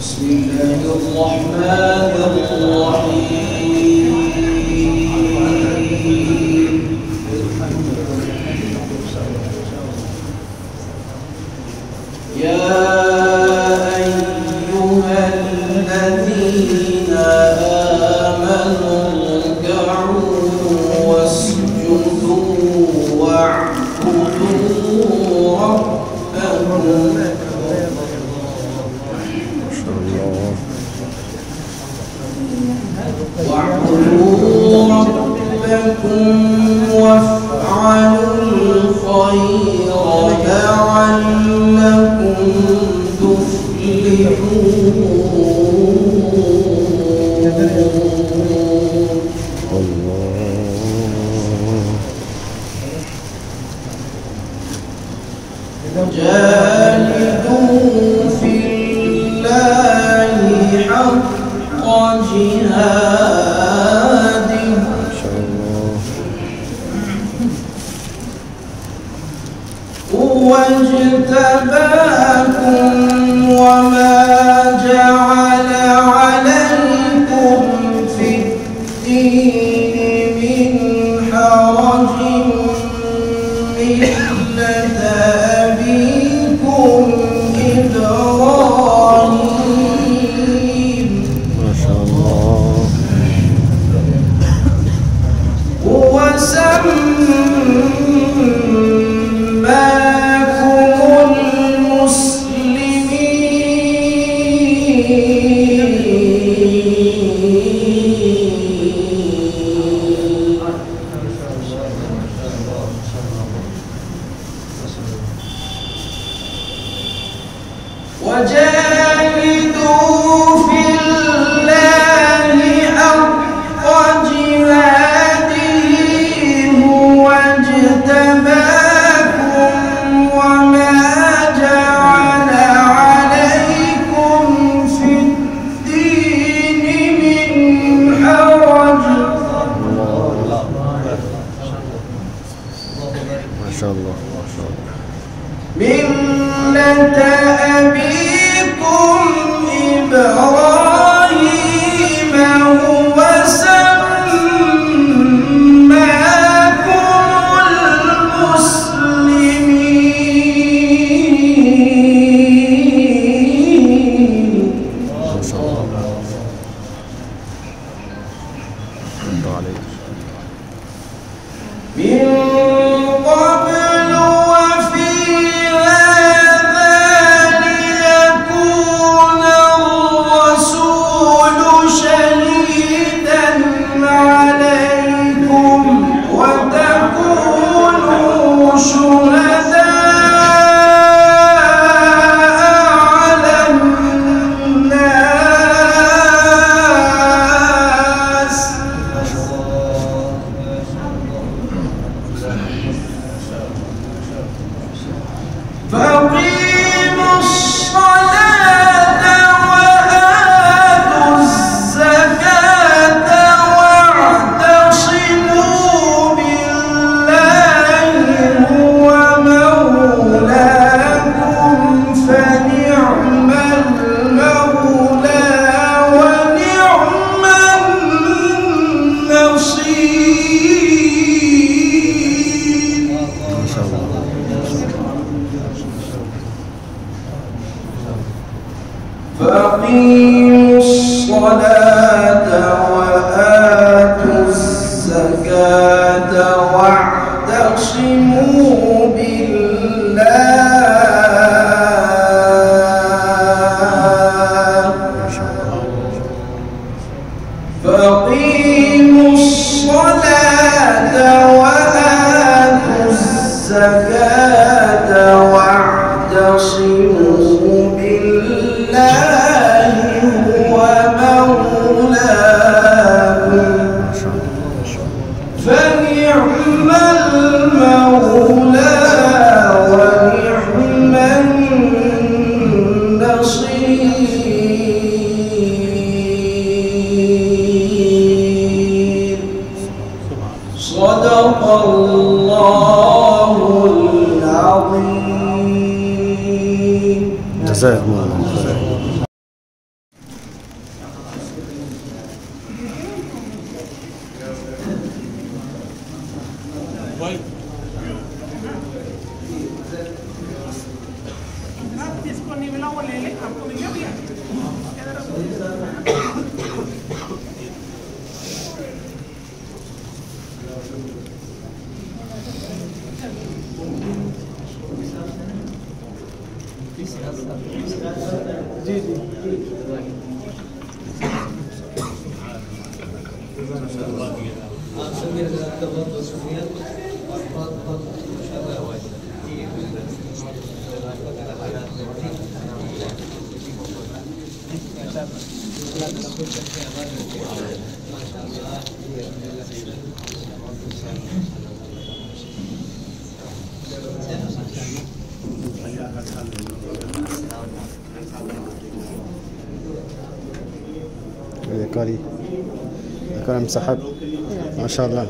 بسم الله الرحمن الرحيم. يا أيها الذين آمنوا اركعوا واسجدوا واعبدوا ربكم وافعلوا الخير لعلكم تفلحون. جاهدوا في الله حق جهاده واجتباكم وما جعل عليكم في الدين من حرج ملة أبيكم إبراهيم ما شاء الله وجاهدوا في الله حق جهاده هو اجتباكم وما جعل عليكم في الدين من حرج ما شاء الله ملة أبيكم إبراهيم هو سماكم المسلمين ما شاء الله من قبل وفي فأقيموا الصلاة وآتوا الزكاة واعتصموا بالله هو مولاكم فنعم المولى ونعم النصير. ما شاء الله. فأقيموا الصلاة وآتوا الزكاة واعتصموا بالله. فأقيموا الصلاة وآتوا الزكاة واعتصموا بالله هو مولاكم فنعم المولى ونعم النصير. صدق الله العظيم. جزاكم الله خيرا. जी जी आप सभी हज़रात का बहुत बहुत शुक्रिया और बहुत बहुत इंशाअल्लाह ذكري ذكر مسحب ما شاء الله.